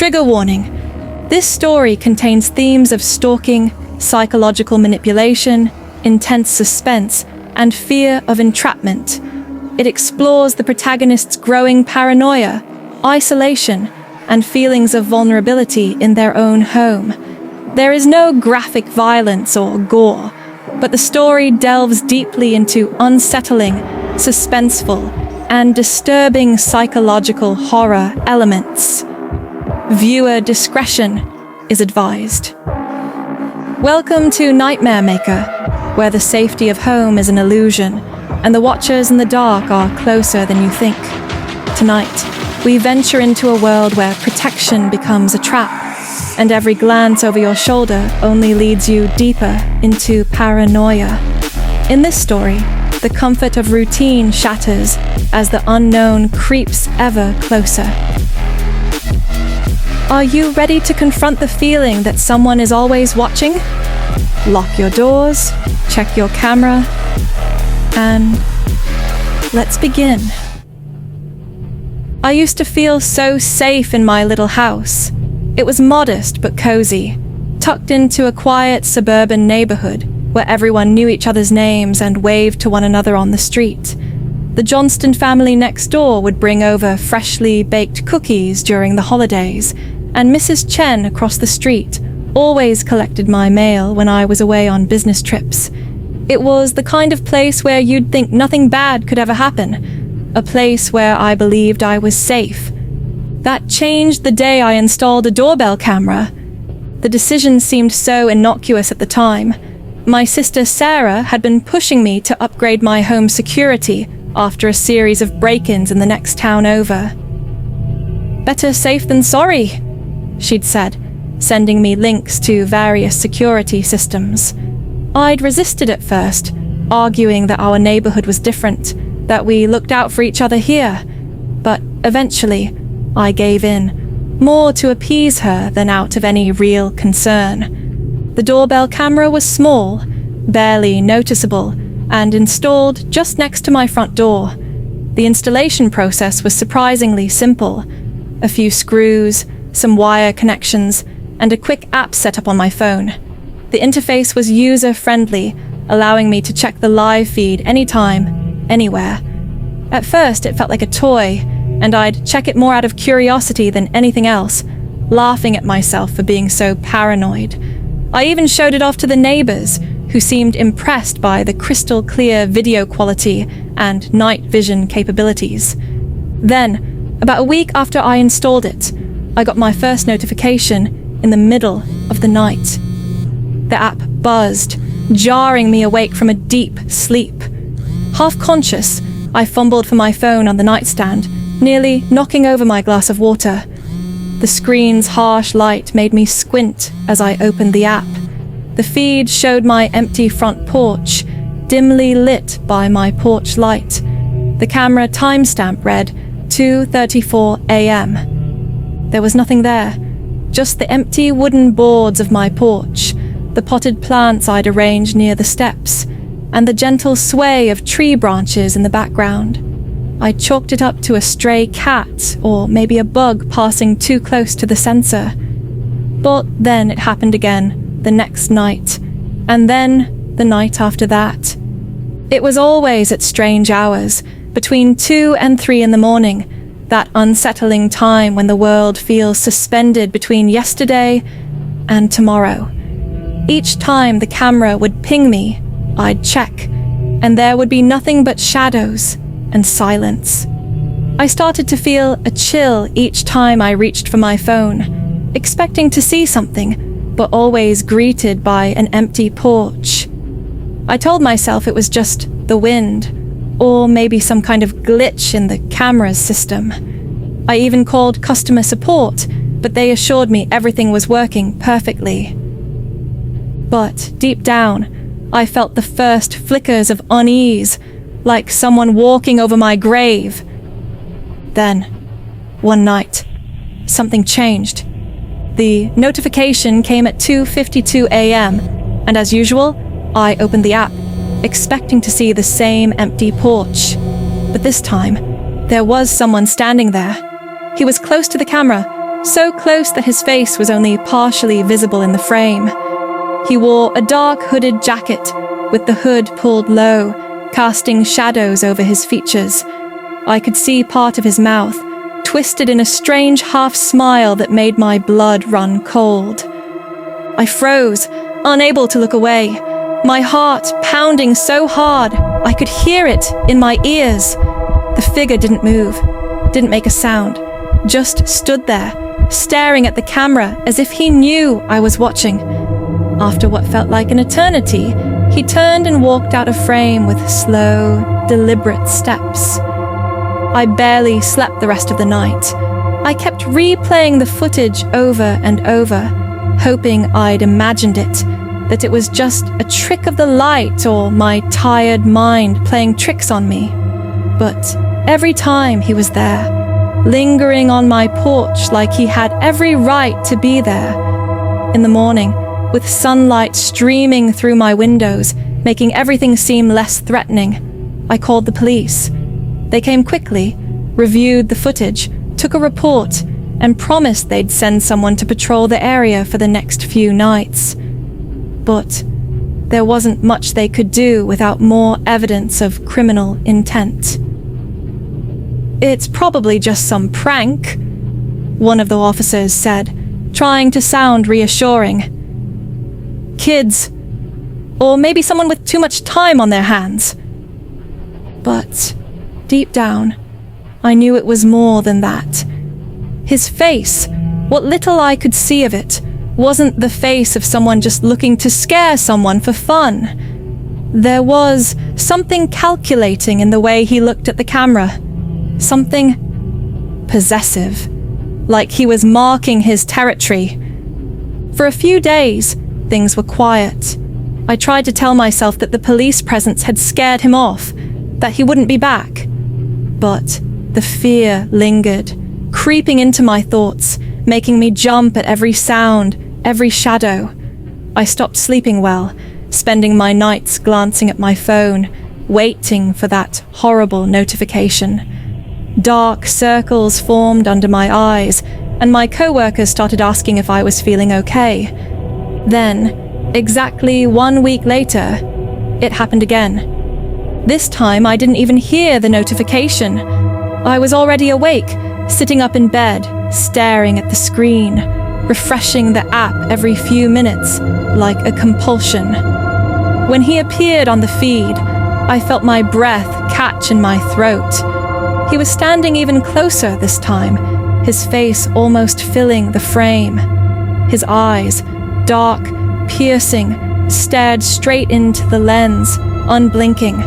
Trigger warning. This story contains themes of stalking, psychological manipulation, intense suspense, and fear of entrapment. It explores the protagonist's growing paranoia, isolation, and feelings of vulnerability in their own home. There is no graphic violence or gore, but the story delves deeply into unsettling, suspenseful, and disturbing psychological horror elements. Viewer discretion is advised. Welcome to Nightmare Maker, where the safety of home is an illusion, and the watchers in the dark are closer than you think. Tonight, we venture into a world where protection becomes a trap, and every glance over your shoulder only leads you deeper into paranoia. In this story, the comfort of routine shatters as the unknown creeps ever closer. Are you ready to confront the feeling that someone is always watching? Lock your doors, check your camera, and let's begin. I used to feel so safe in my little house. It was modest but cozy, tucked into a quiet suburban neighborhood where everyone knew each other's names and waved to one another on the street. The Johnston family next door would bring over freshly baked cookies during the holidays, and Mrs. Chen across the street always collected my mail when I was away on business trips. It was the kind of place where you'd think nothing bad could ever happen, a place where I believed I was safe. That changed the day I installed a doorbell camera. The decision seemed so innocuous at the time. My sister Sarah had been pushing me to upgrade my home security after a series of break-ins in the next town over. "Better safe than sorry," she'd said, sending me links to various security systems. I'd resisted at first, arguing that our neighborhood was different, that we looked out for each other here. But eventually, I gave in, more to appease her than out of any real concern. The doorbell camera was small, barely noticeable, and installed just next to my front door. The installation process was surprisingly simple. A few screws, some wire connections, and a quick app set up on my phone. The interface was user-friendly, allowing me to check the live feed anytime, anywhere. At first, it felt like a toy, and I'd check it more out of curiosity than anything else, laughing at myself for being so paranoid. I even showed it off to the neighbors, who seemed impressed by the crystal-clear video quality and night vision capabilities. Then, about a week after I installed it, I got my first notification in the middle of the night. The app buzzed, jarring me awake from a deep sleep. Half conscious, I fumbled for my phone on the nightstand, nearly knocking over my glass of water. The screen's harsh light made me squint as I opened the app. The feed showed my empty front porch, dimly lit by my porch light. The camera timestamp read 2:34 a.m. There was nothing there, just the empty wooden boards of my porch, the potted plants I'd arranged near the steps, and the gentle sway of tree branches in the background. I chalked it up to a stray cat or maybe a bug passing too close to the sensor. But then it happened again, the next night, and then the night after that. It was always at strange hours, between 2 and 3 in the morning, that unsettling time when the world feels suspended between yesterday and tomorrow. Each time the camera would ping me, I'd check, and there would be nothing but shadows and silence. I started to feel a chill each time I reached for my phone, expecting to see something, but always greeted by an empty porch. I told myself it was just the wind, or maybe some kind of glitch in the camera's system. I even called customer support, but they assured me everything was working perfectly. But deep down, I felt the first flickers of unease, like someone walking over my grave. Then, one night, something changed. The notification came at 2:52 a.m., and as usual, I opened the app, expecting to see the same empty porch. But this time, there was someone standing there. He was close to the camera, so close that his face was only partially visible in the frame. He wore a dark hooded jacket with the hood pulled low, casting shadows over his features. I could see part of his mouth, twisted in a strange half-smile that made my blood run cold. I froze, unable to look away, my heart pounding so hard I could hear it in my ears. The figure didn't move, didn't make a sound, just stood there, staring at the camera as if he knew I was watching. After what felt like an eternity, he turned and walked out of frame with slow, deliberate steps. I barely slept the rest of the night. I kept replaying the footage over and over, hoping I'd imagined it, that it was just a trick of the light or my tired mind playing tricks on me. But every time he was there, lingering on my porch like he had every right to be there. In the morning, with sunlight streaming through my windows, making everything seem less threatening, I called the police. They came quickly, reviewed the footage, took a report, and promised they'd send someone to patrol the area for the next few nights. But there wasn't much they could do without more evidence of criminal intent. "It's probably just some prank," one of the officers said, trying to sound reassuring. "Kids, or maybe someone with too much time on their hands." But deep down, I knew it was more than that. His face, what little I could see of it, wasn't the face of someone just looking to scare someone for fun. There was something calculating in the way he looked at the camera. Something possessive, like he was marking his territory. For a few days, things were quiet. I tried to tell myself that the police presence had scared him off, that he wouldn't be back. But the fear lingered, creeping into my thoughts, making me jump at every sound, every shadow. I stopped sleeping well, spending my nights glancing at my phone, waiting for that horrible notification. Dark circles formed under my eyes, and my coworkers started asking if I was feeling okay. Then, exactly 1 week later, it happened again. This time I didn't even hear the notification. I was already awake, sitting up in bed, staring at the screen, refreshing the app every few minutes, like a compulsion. When he appeared on the feed, I felt my breath catch in my throat. He was standing even closer this time, his face almost filling the frame. His eyes, dark, piercing, stared straight into the lens, unblinking.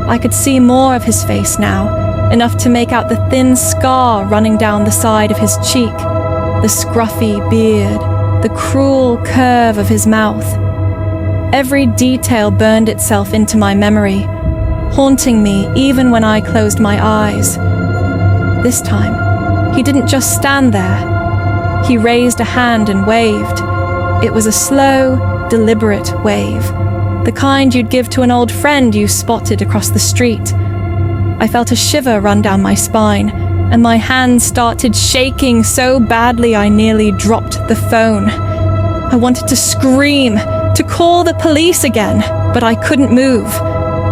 I could see more of his face now, enough to make out the thin scar running down the side of his cheek, the scruffy beard, the cruel curve of his mouth. Every detail burned itself into my memory, haunting me even when I closed my eyes. This time, he didn't just stand there. He raised a hand and waved. It was a slow, deliberate wave, the kind you'd give to an old friend you spotted across the street. I felt a shiver run down my spine, and my hands started shaking so badly I nearly dropped the phone. I wanted to scream, to call the police again, but I couldn't move.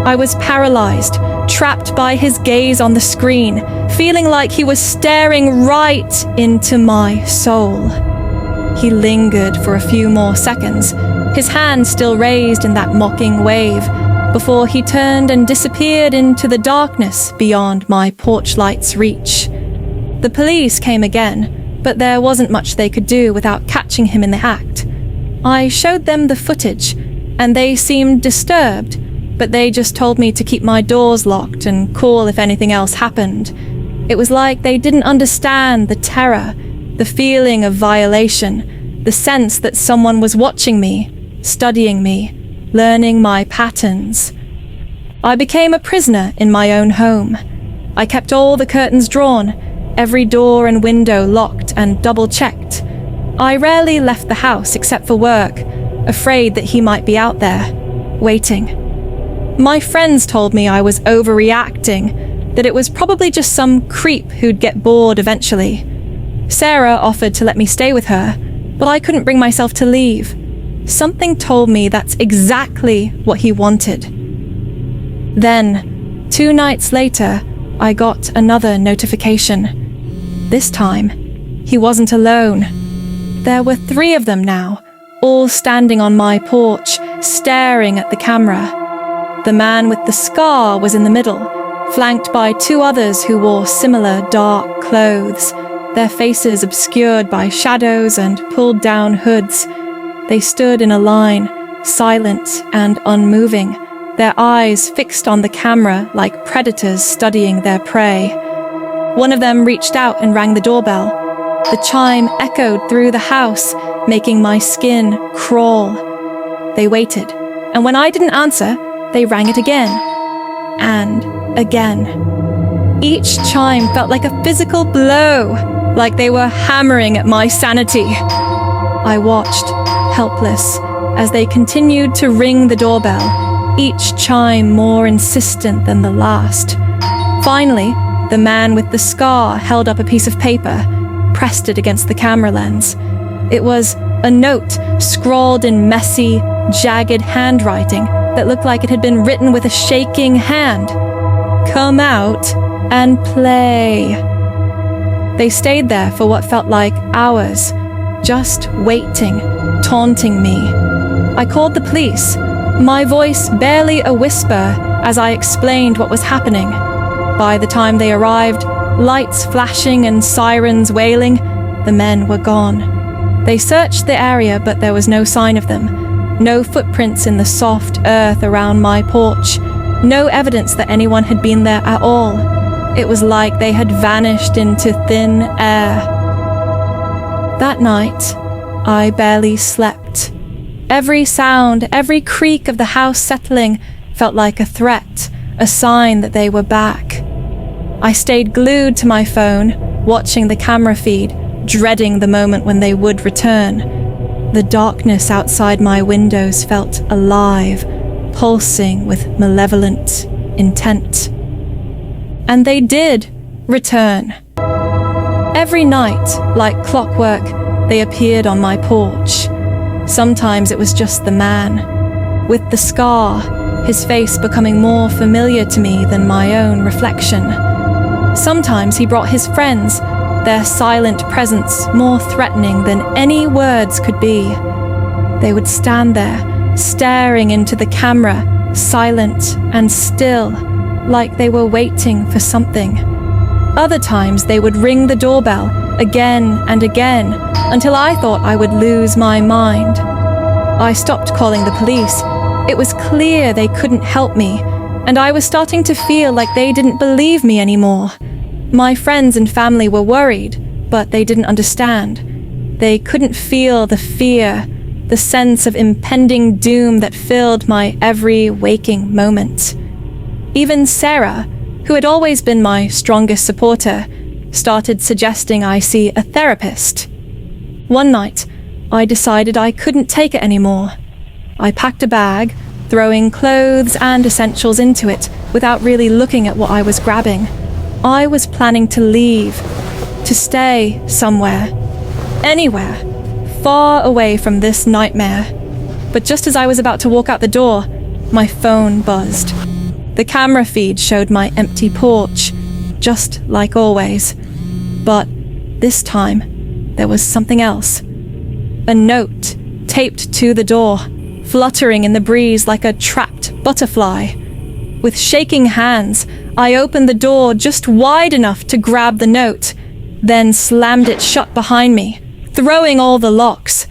I was paralyzed, trapped by his gaze on the screen, feeling like he was staring right into my soul. He lingered for a few more seconds, his hand still raised in that mocking wave, before he turned and disappeared into the darkness beyond my porch light's reach. The police came again, but there wasn't much they could do without catching him in the act. I showed them the footage, and they seemed disturbed, but they just told me to keep my doors locked and call if anything else happened. It was like they didn't understand the terror, the feeling of violation, the sense that someone was watching me, studying me, learning my patterns. I became a prisoner in my own home. I kept all the curtains drawn, every door and window locked and double-checked. I rarely left the house except for work, afraid that he might be out there, waiting. My friends told me I was overreacting, that it was probably just some creep who'd get bored eventually. Sarah offered to let me stay with her, but I couldn't bring myself to leave. Something told me that's exactly what he wanted. Then, 2 nights later, I got another notification. This time, he wasn't alone. There were 3 of them now, all standing on my porch, staring at the camera. The man with the scar was in the middle, flanked by 2 others who wore similar dark clothes, their faces obscured by shadows and pulled-down hoods. They stood in a line, silent and unmoving, their eyes fixed on the camera like predators studying their prey. One of them reached out and rang the doorbell. The chime echoed through the house, making my skin crawl. They waited, and when I didn't answer, they rang it again, and again. Each chime felt like a physical blow, like they were hammering at my sanity. I watched, helpless, as they continued to ring the doorbell, each chime more insistent than the last. Finally, the man with the scar held up a piece of paper, pressed it against the camera lens. It was a note scrawled in messy, jagged handwriting that looked like it had been written with a shaking hand. Come out and play. They stayed there for what felt like hours, just waiting, taunting me. I called the police, my voice barely a whisper as I explained what was happening. By the time they arrived, lights flashing and sirens wailing, the men were gone. They searched the area, but there was no sign of them. No footprints in the soft earth around my porch. No evidence that anyone had been there at all. It was like they had vanished into thin air. That night, I barely slept. Every sound, every creak of the house settling felt like a threat, a sign that they were back. I stayed glued to my phone, watching the camera feed, dreading the moment when they would return. The darkness outside my windows felt alive, pulsing with malevolent intent. And they did return. Every night, like clockwork, they appeared on my porch. Sometimes it was just the man, with the scar, his face becoming more familiar to me than my own reflection. Sometimes he brought his friends, their silent presence more threatening than any words could be. They would stand there, staring into the camera, silent and still, like they were waiting for something. Other times they would ring the doorbell again and again until I thought I would lose my mind. I stopped calling the police. It was clear they couldn't help me, and I was starting to feel like they didn't believe me anymore. My friends and family were worried, but they didn't understand. They couldn't feel the fear, the sense of impending doom that filled my every waking moment. Even Sarah, who had always been my strongest supporter, started suggesting I see a therapist. One night, I decided I couldn't take it anymore. I packed a bag, throwing clothes and essentials into it without really looking at what I was grabbing. I was planning to leave, to stay somewhere, anywhere, far away from this nightmare. But just as I was about to walk out the door, my phone buzzed. The camera feed showed my empty porch, just like always. But this time, there was something else. A note taped to the door, fluttering in the breeze like a trapped butterfly. With shaking hands, I opened the door just wide enough to grab the note, then slammed it shut behind me, throwing all the locks.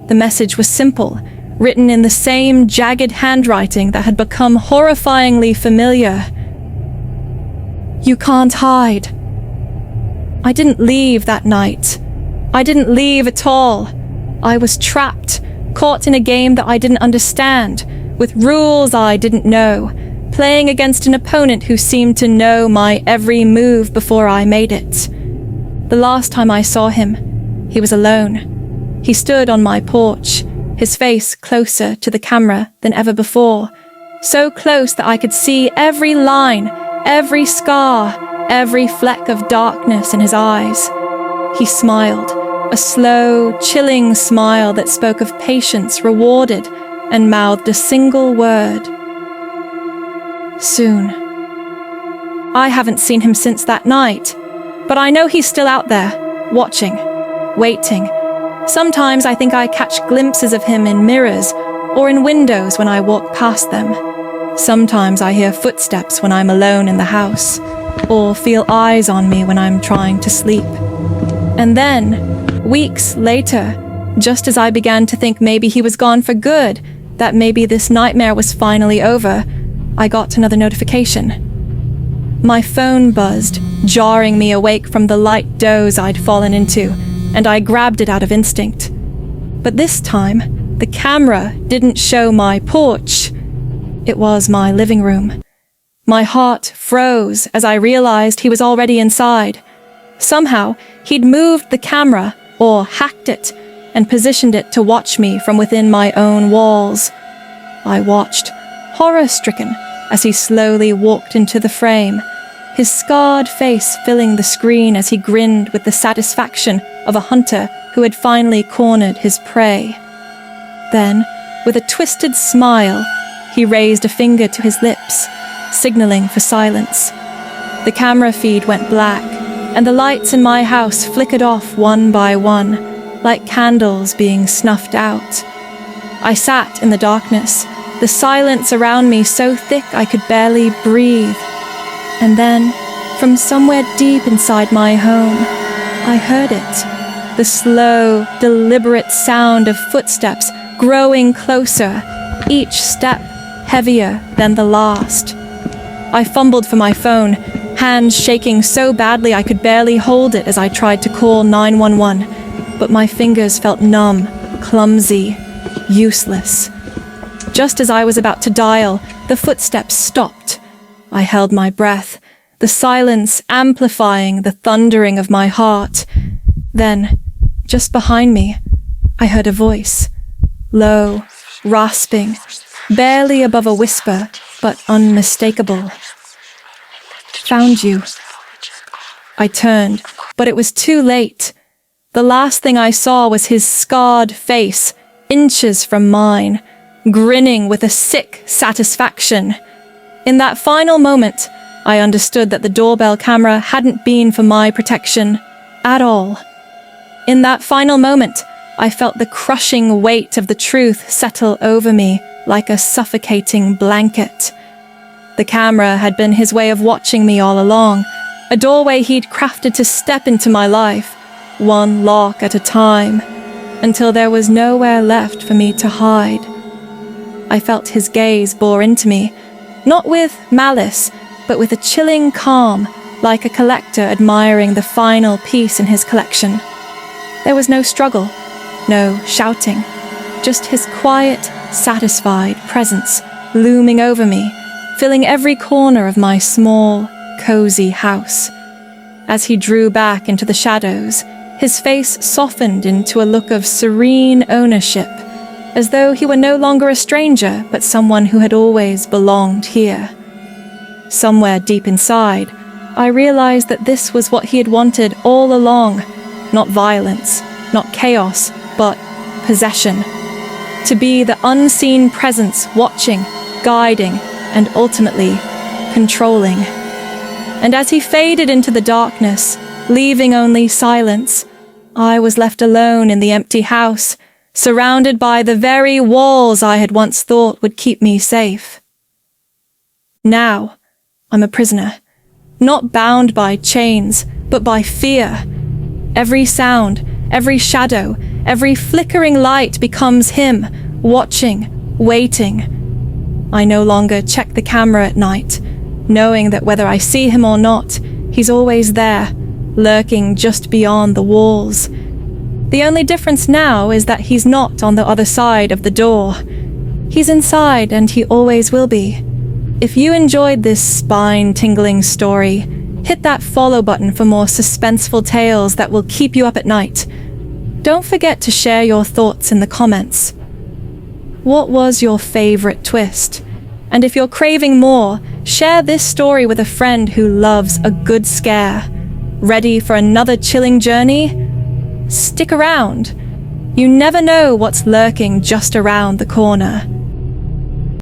The message was simple, written in the same jagged handwriting that had become horrifyingly familiar. You can't hide. I didn't leave that night. I didn't leave at all. I was trapped, caught in a game that I didn't understand, with rules I didn't know, playing against an opponent who seemed to know my every move before I made it. The last time I saw him, he was alone. He stood on my porch, his face closer to the camera than ever before, so close that I could see every line, every scar, every fleck of darkness in his eyes. He smiled, a slow, chilling smile that spoke of patience rewarded, and mouthed a single word. Soon. I haven't seen him since that night, but I know he's still out there, watching, waiting. Sometimes I think I catch glimpses of him in mirrors or in windows when I walk past them. Sometimes I hear footsteps when I'm alone in the house, or feel eyes on me when I'm trying to sleep. And then, weeks later, just as I began to think maybe he was gone for good, that maybe this nightmare was finally over, I got another notification. My phone buzzed, jarring me awake from the light doze I'd fallen into, and I grabbed it out of instinct. But this time, the camera didn't show my porch. It was my living room. My heart froze as I realized he was already inside. Somehow, he'd moved the camera, or hacked it, and positioned it to watch me from within my own walls. I watched, horror-stricken, as he slowly walked into the frame, his scarred face filling the screen as he grinned with the satisfaction of a hunter who had finally cornered his prey. Then, with a twisted smile, he raised a finger to his lips, signaling for silence. The camera feed went black, and the lights in my house flickered off one by one, like candles being snuffed out. I sat in the darkness, the silence around me so thick I could barely breathe. And then, from somewhere deep inside my home, I heard it. The slow, deliberate sound of footsteps growing closer, each step heavier than the last. I fumbled for my phone, hands shaking so badly I could barely hold it as I tried to call 911, but my fingers felt numb, clumsy, useless. Just as I was about to dial, the footsteps stopped. I held my breath, the silence amplifying the thundering of my heart. Then, just behind me, I heard a voice, low, rasping, barely above a whisper, but unmistakable. Found you. I turned, but it was too late. The last thing I saw was his scarred face, inches from mine, grinning with a sick satisfaction. In that final moment, I understood that the doorbell camera hadn't been for my protection at all. In that final moment, I felt the crushing weight of the truth settle over me like a suffocating blanket. The camera had been his way of watching me all along, a doorway he'd crafted to step into my life, one lock at a time, until there was nowhere left for me to hide. I felt his gaze bore into me, not with malice, but with a chilling calm, like a collector admiring the final piece in his collection. There was no struggle, no shouting, just his quiet, satisfied presence looming over me, filling every corner of my small, cozy house. As he drew back into the shadows, his face softened into a look of serene ownership, as though he were no longer a stranger, but someone who had always belonged here. Somewhere deep inside, I realized that this was what he had wanted all along, not violence, not chaos, but possession. To be the unseen presence watching, guiding, and ultimately controlling. And as he faded into the darkness, leaving only silence, I was left alone in the empty house, surrounded by the very walls I had once thought would keep me safe. Now, I'm a prisoner, not bound by chains, but by fear. Every sound, every shadow, every flickering light becomes him, watching, waiting. I no longer check the camera at night, knowing that whether I see him or not, he's always there, lurking just beyond the walls. The only difference now is that he's not on the other side of the door. He's inside, and he always will be. If you enjoyed this spine-tingling story, hit that follow button for more suspenseful tales that will keep you up at night. Don't forget to share your thoughts in the comments. What was your favorite twist? And if you're craving more, share this story with a friend who loves a good scare. Ready for another chilling journey? Stick around. You never know what's lurking just around the corner.